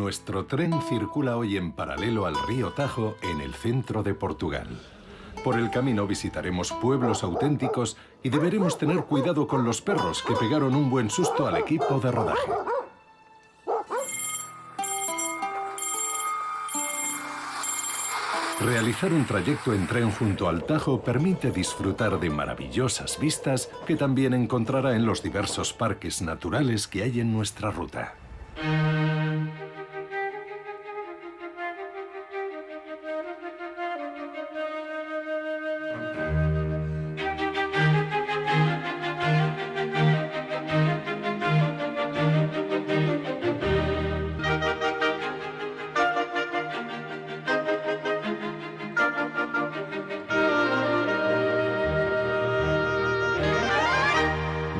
Nuestro tren circula hoy en paralelo al río Tajo en el centro de Portugal. Por el camino visitaremos pueblos auténticos y deberemos tener cuidado con los perros que pegaron un buen susto al equipo de rodaje. Realizar un trayecto en tren junto al Tajo permite disfrutar de maravillosas vistas que también encontrará en los diversos parques naturales que hay en nuestra ruta.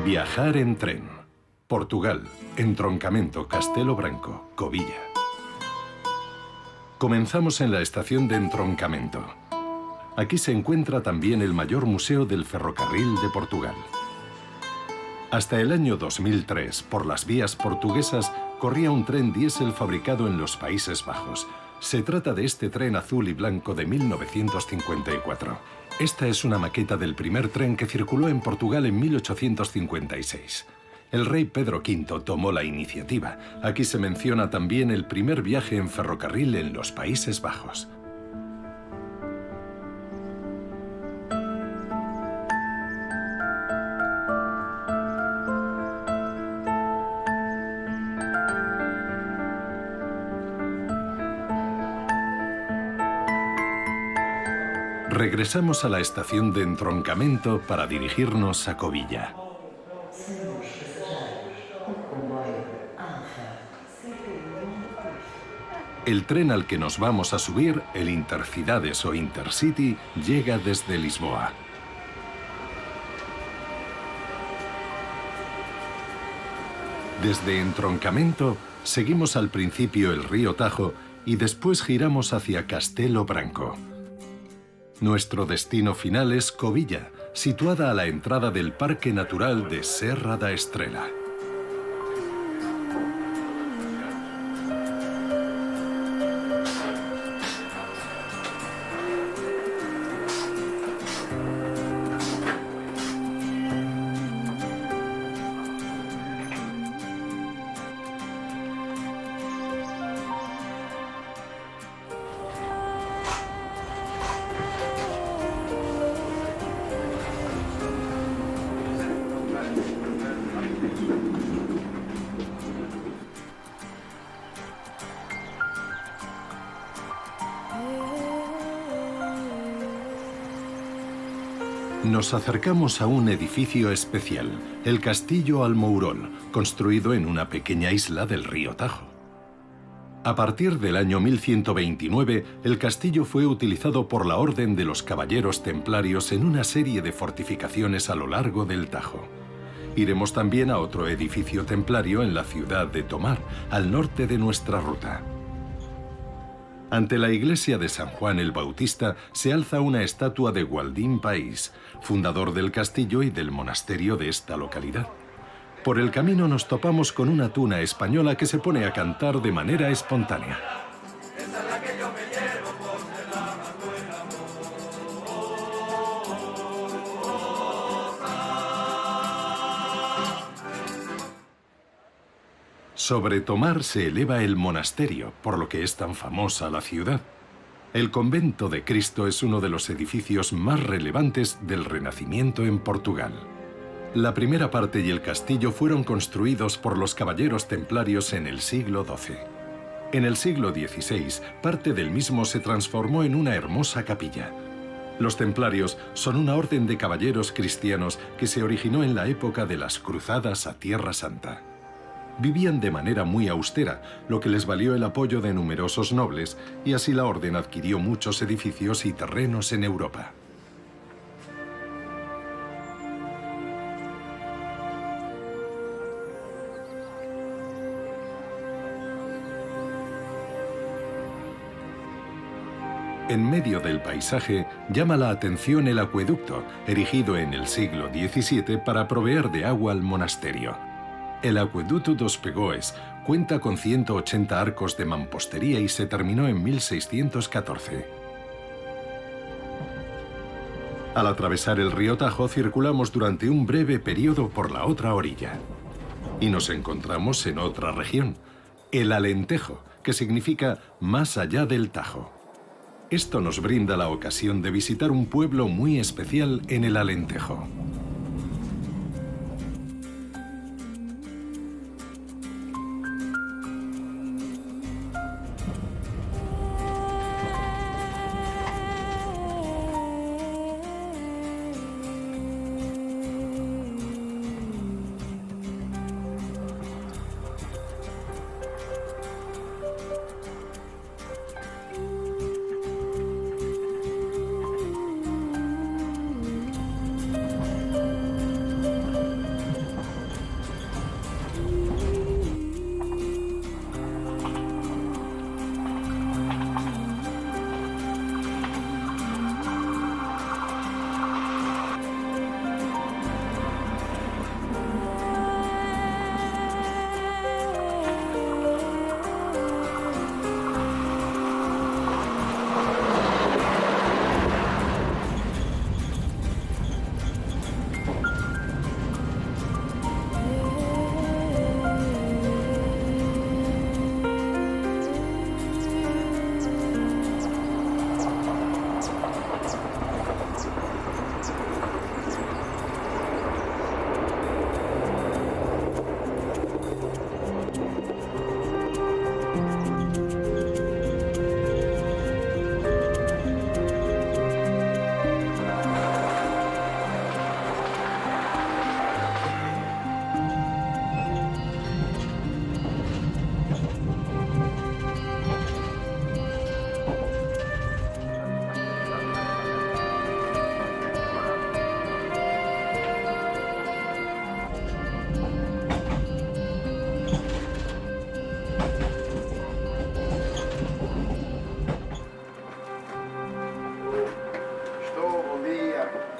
Viajar en tren. Portugal, entroncamento Castelo Branco, Covilla. Comenzamos en la estación de entroncamento. Aquí se encuentra también el mayor museo del ferrocarril de Portugal. Hasta el año 2003, por las vías portuguesas, corría un tren diésel fabricado en los Países Bajos. Se trata de este tren azul y blanco de 1954. Esta es una maqueta del primer tren que circuló en Portugal en 1856. El rey Pedro V tomó la iniciativa. Aquí se menciona también el primer viaje en ferrocarril en los Países Bajos. Regresamos a la estación de entroncamento para dirigirnos a Covilla. El tren al que nos vamos a subir, el Intercidades o Intercity, llega desde Lisboa. Desde entroncamento, seguimos al principio el río Tajo y después giramos hacia Castelo Branco. Nuestro destino final es Covilla, situada a la entrada del Parque Natural de Serra da Estrela. Nos acercamos a un edificio especial, el Castillo Almourol, construido en una pequeña isla del río Tajo. A partir del año 1129, el castillo fue utilizado por la Orden de los Caballeros Templarios en una serie de fortificaciones a lo largo del Tajo. Iremos también a otro edificio templario en la ciudad de Tomar, al norte de nuestra ruta. Ante la iglesia de San Juan el Bautista se alza una estatua de Gualdín País, fundador del castillo y del monasterio de esta localidad. Por el camino nos topamos con una tuna española que se pone a cantar de manera espontánea. Sobre Tomar se eleva el monasterio, por lo que es tan famosa la ciudad. El convento de Cristo es uno de los edificios más relevantes del Renacimiento en Portugal. La primera parte y el castillo fueron construidos por los caballeros templarios en el siglo XII. En el siglo XVI, parte del mismo se transformó en una hermosa capilla. Los templarios son una orden de caballeros cristianos que se originó en la época de las cruzadas a Tierra Santa. Vivían de manera muy austera, lo que les valió el apoyo de numerosos nobles, y así la orden adquirió muchos edificios y terrenos en Europa. En medio del paisaje llama la atención el acueducto, erigido en el siglo XVII para proveer de agua al monasterio. El Acueduto dos Pegões, Cuenta con 180 arcos de mampostería y se terminó en 1614. Al atravesar el río Tajo circulamos durante un breve periodo por la otra orilla. Y nos encontramos en otra región, el Alentejo, que significa más allá del Tajo. Esto nos brinda la ocasión de visitar un pueblo muy especial en el Alentejo.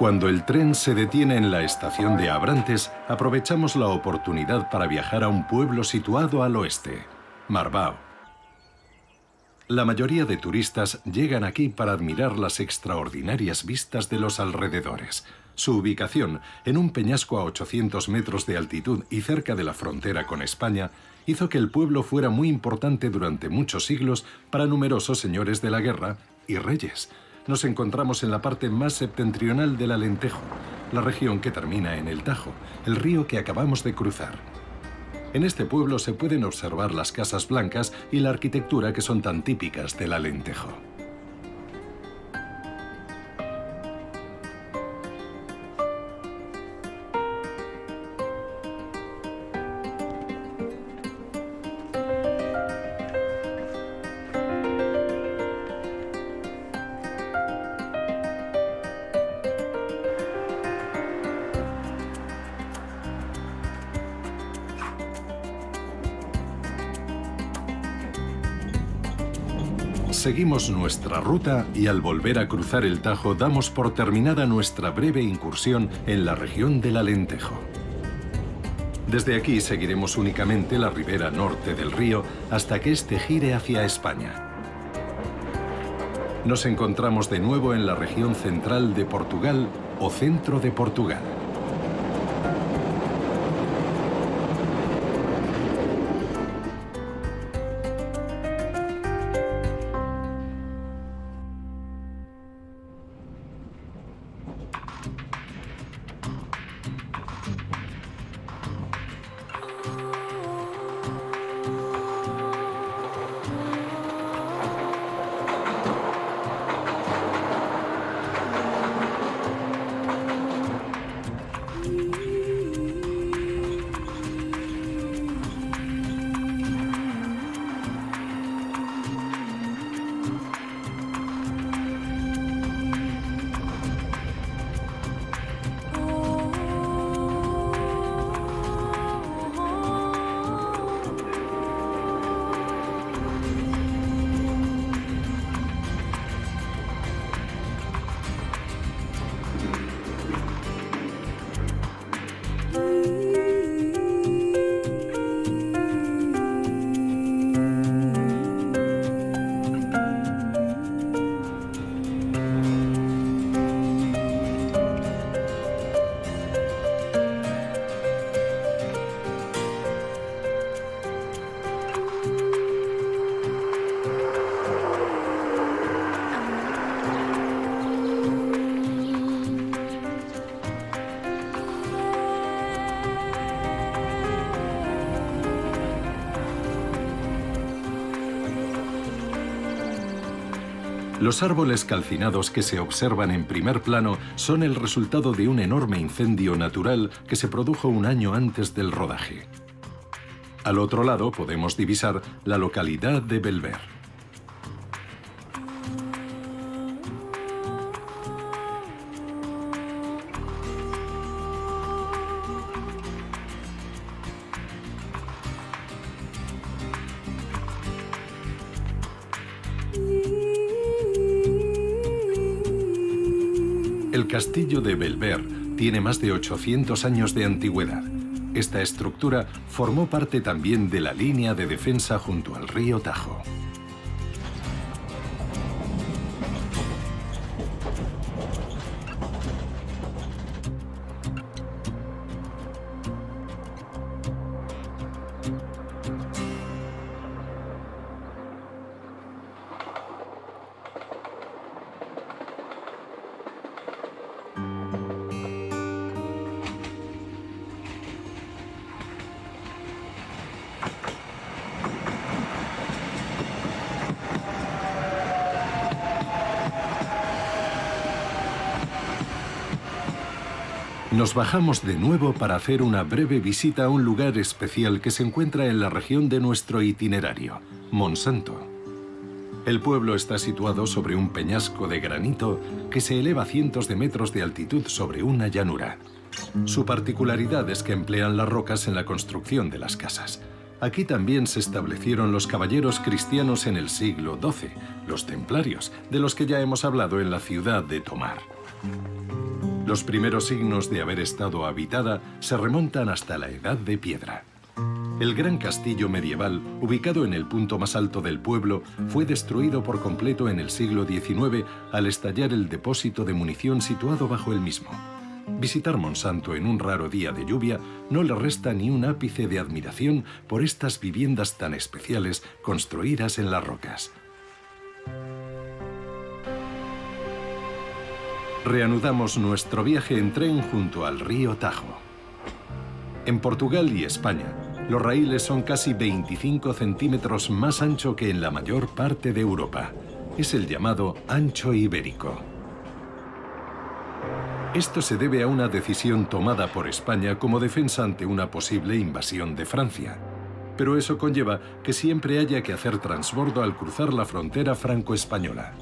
Cuando el tren se detiene en la estación de Abrantes, aprovechamos la oportunidad para viajar a un pueblo situado al oeste, Marbao. La mayoría de turistas llegan aquí para admirar las extraordinarias vistas de los alrededores. Su ubicación, en un peñasco a 800 metros de altitud y cerca de la frontera con España, hizo que el pueblo fuera muy importante durante muchos siglos para numerosos señores de la guerra y reyes. Nos encontramos en la parte más septentrional del Alentejo, la región que termina en el Tajo, el río que acabamos de cruzar. En este pueblo se pueden observar las casas blancas y la arquitectura que son tan típicas del Alentejo. Seguimos nuestra ruta y al volver a cruzar el Tajo damos por terminada nuestra breve incursión en la región del Alentejo. Desde aquí seguiremos únicamente la ribera norte del río hasta que éste gire hacia España. Nos encontramos de nuevo en la región central de Portugal o centro de Portugal. Los árboles calcinados que se observan en primer plano son el resultado de un enorme incendio natural que se produjo un año antes del rodaje. Al otro lado podemos divisar la localidad de Belver. El castillo de Belver tiene más de 800 años de antigüedad. Esta estructura formó parte también de la línea de defensa junto al río Tajo. Nos bajamos de nuevo para hacer una breve visita a un lugar especial que se encuentra en la región de nuestro itinerario, Monsanto. El pueblo está situado sobre un peñasco de granito que se eleva a cientos de metros de altitud sobre una llanura. Su particularidad es que emplean las rocas en la construcción de las casas. Aquí también se establecieron los caballeros cristianos en el siglo XII, los templarios, de los que ya hemos hablado en la ciudad de Tomar. Los primeros signos de haber estado habitada se remontan hasta la Edad de Piedra. El gran castillo medieval, ubicado en el punto más alto del pueblo, fue destruido por completo en el siglo XIX al estallar el depósito de munición situado bajo el mismo. Visitar Monsanto en un raro día de lluvia no le resta ni un ápice de admiración por estas viviendas tan especiales construidas en las rocas. Reanudamos nuestro viaje en tren junto al río Tajo. En Portugal y España, los raíles son casi 25 centímetros más ancho que en la mayor parte de Europa. Es el llamado ancho ibérico. Esto se debe a una decisión tomada por España como defensa ante una posible invasión de Francia. Pero eso conlleva que siempre haya que hacer transbordo al cruzar la frontera franco-española.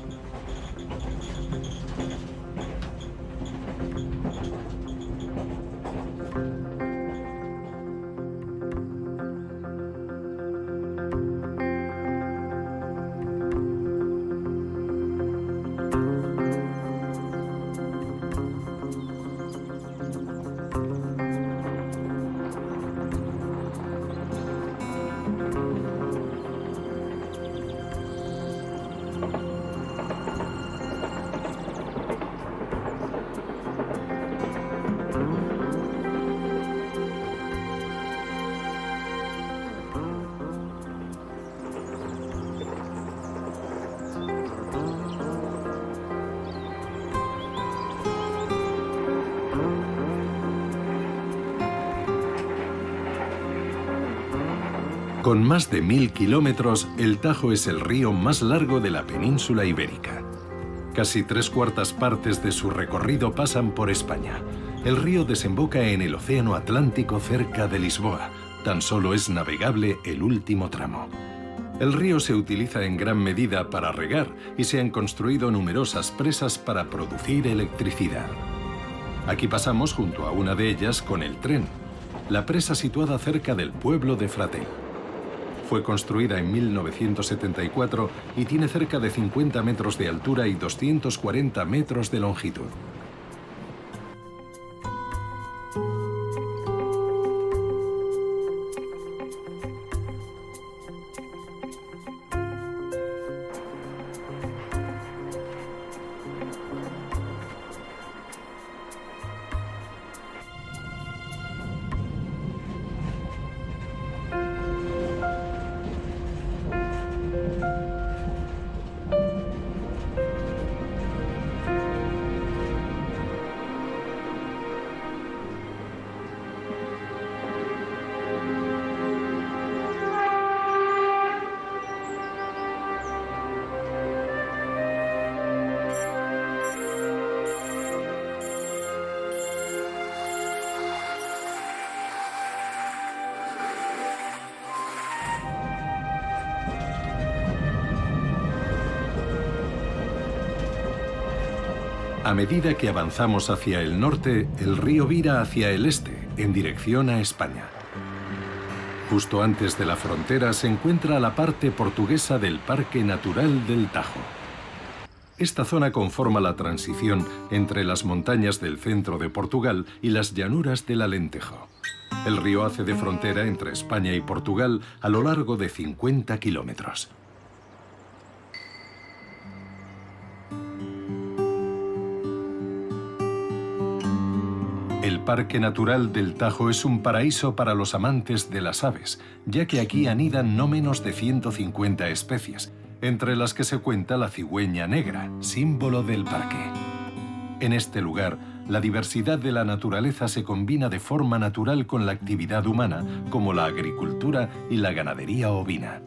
Con más de 1000 kilómetros, el Tajo es el río más largo de la península ibérica. Casi 3/4 partes de su recorrido pasan por España. El río desemboca en el Océano Atlántico cerca de Lisboa. Tan solo es navegable el último tramo. El río se utiliza en gran medida para regar y se han construido numerosas presas para producir electricidad. Aquí pasamos junto a una de ellas con el tren, la presa situada cerca del pueblo de Fratel. Fue construida en 1974 y tiene cerca de 50 metros de altura y 240 metros de longitud. A medida que avanzamos hacia el norte, el río vira hacia el este, en dirección a España. Justo antes de la frontera se encuentra la parte portuguesa del Parque Natural del Tajo. Esta zona conforma la transición entre las montañas del centro de Portugal y las llanuras del Alentejo. El río hace de frontera entre España y Portugal a lo largo de 50 kilómetros. El Parque Natural del Tajo es un paraíso para los amantes de las aves, ya que aquí anidan no menos de 150 especies, entre las que se cuenta la cigüeña negra, símbolo del parque. En este lugar, la diversidad de la naturaleza se combina de forma natural con la actividad humana, como la agricultura y la ganadería ovina.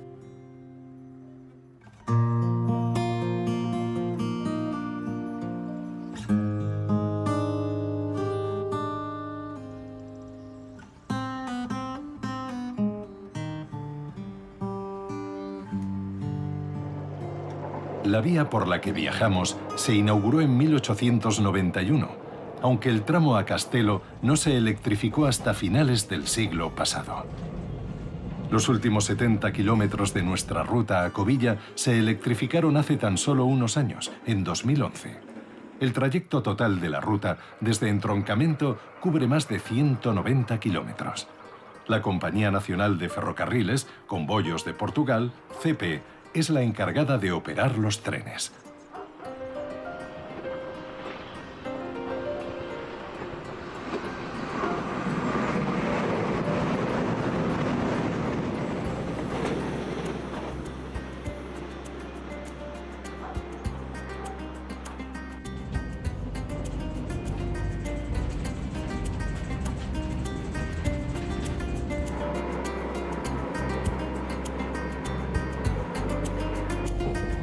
La vía por la que viajamos se inauguró en 1891, aunque el tramo a Castelo no se electrificó hasta finales del siglo pasado. Los últimos 70 kilómetros de nuestra ruta a Covilla se electrificaron hace tan solo unos años, en 2011. El trayecto total de la ruta desde Entroncamento cubre más de 190 kilómetros. La Compañía Nacional de Ferrocarriles, Comboios de Portugal, CP, es la encargada de operar los trenes.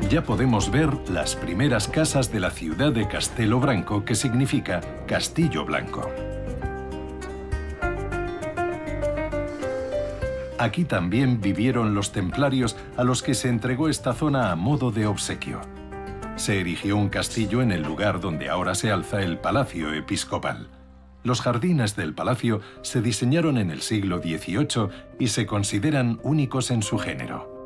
Ya podemos ver las primeras casas de la ciudad de Castelo Branco, que significa Castillo Blanco. Aquí también vivieron los templarios a los que se entregó esta zona a modo de obsequio. Se erigió un castillo en el lugar donde ahora se alza el Palacio Episcopal. Los jardines del palacio se diseñaron en el siglo XVIII y se consideran únicos en su género.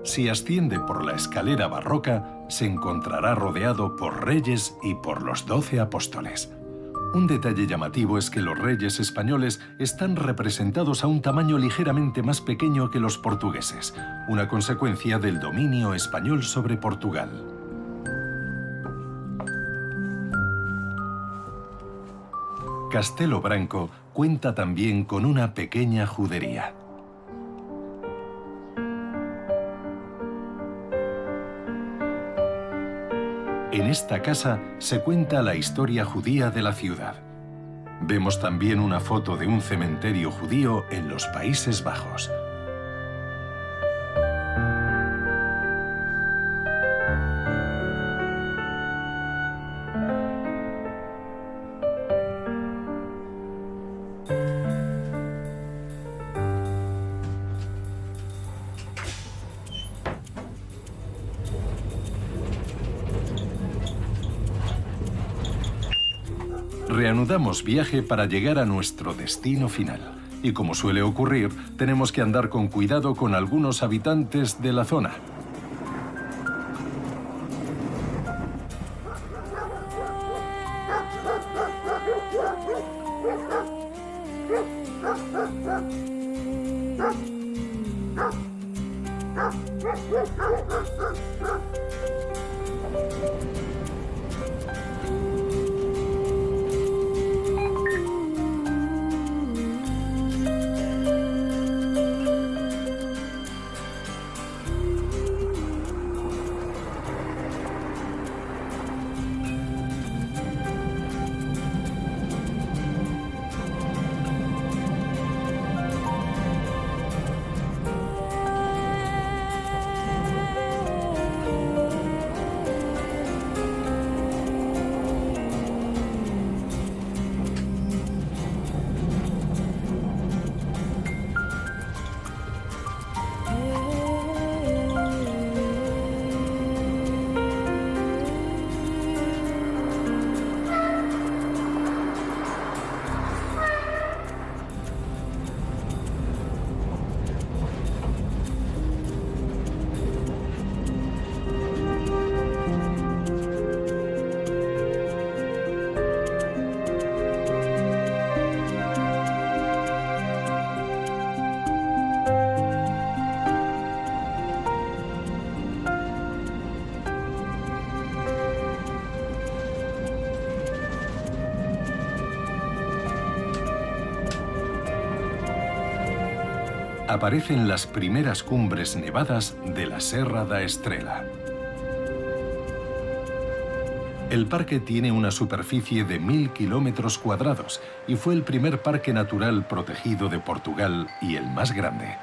Si asciende por la escalera barroca, se encontrará rodeado por reyes y por los 12 apóstoles. Un detalle llamativo es que los reyes españoles están representados a un tamaño ligeramente más pequeño que los portugueses, una consecuencia del dominio español sobre Portugal. Castelo Branco cuenta también con una pequeña judería. En esta casa se cuenta la historia judía de la ciudad. Vemos también una foto de un cementerio judío en los Países Bajos. Reanudamos viaje para llegar a nuestro destino final. Y como suele ocurrir, tenemos que andar con cuidado con algunos habitantes de la zona. aparecen las primeras cumbres nevadas de la Serra da Estrela. El parque tiene una superficie de 1000 kilómetros cuadrados y fue el primer parque natural protegido de Portugal y el más grande.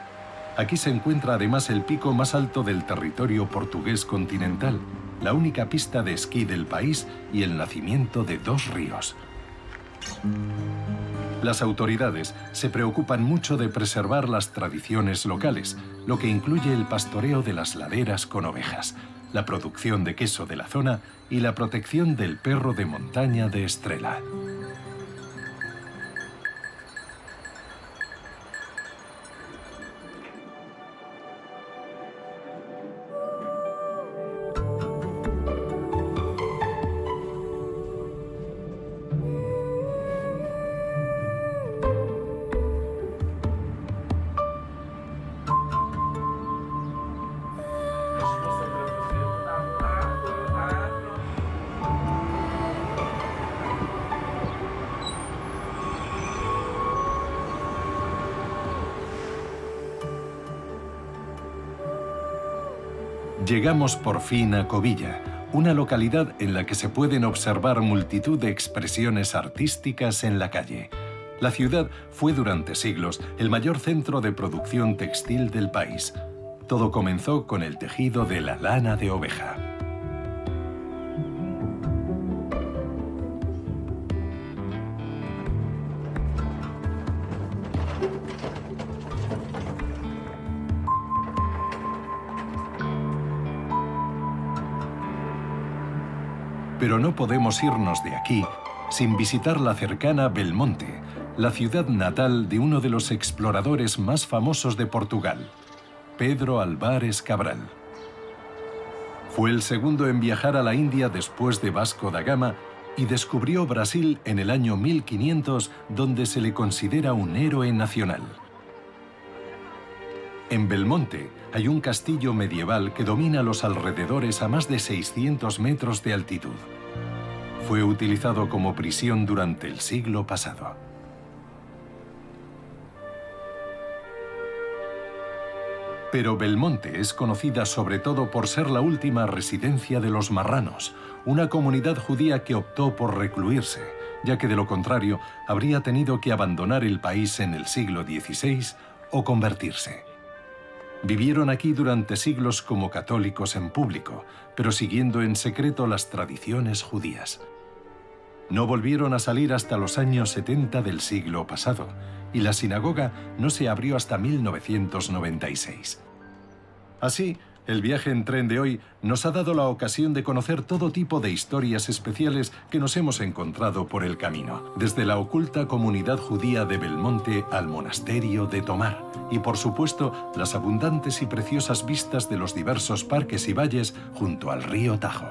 Aquí se encuentra además el pico más alto del territorio portugués continental, la única pista de esquí del país y el nacimiento de 2 ríos. Las autoridades se preocupan mucho de preservar las tradiciones locales, lo que incluye el pastoreo de las laderas con ovejas, la producción de queso de la zona y la protección del perro de montaña de Estrela. Llegamos por fin a Covilla, una localidad en la que se pueden observar multitud de expresiones artísticas en la calle. La ciudad fue durante siglos el mayor centro de producción textil del país. Todo comenzó con el tejido de la lana de oveja. Pero no podemos irnos de aquí sin visitar la cercana Belmonte, la ciudad natal de uno de los exploradores más famosos de Portugal, Pedro Álvares Cabral. Fue el segundo en viajar a la India después de Vasco da Gama y descubrió Brasil en el año 1500, donde se le considera un héroe nacional. En Belmonte hay un castillo medieval que domina los alrededores a más de 600 metros de altitud. Fue utilizado como prisión durante el siglo pasado. Pero Belmonte es conocida sobre todo por ser la última residencia de los marranos, una comunidad judía que optó por recluirse, ya que de lo contrario habría tenido que abandonar el país en el siglo XVI o convertirse. Vivieron aquí durante siglos como católicos en público, pero siguiendo en secreto las tradiciones judías. No volvieron a salir hasta los años 70 del siglo pasado, y la sinagoga no se abrió hasta 1996. Así, el viaje en tren de hoy nos ha dado la ocasión de conocer todo tipo de historias especiales que nos hemos encontrado por el camino, desde la oculta comunidad judía de Belmonte al monasterio de Tomar, y por supuesto, las abundantes y preciosas vistas de los diversos parques y valles junto al río Tajo.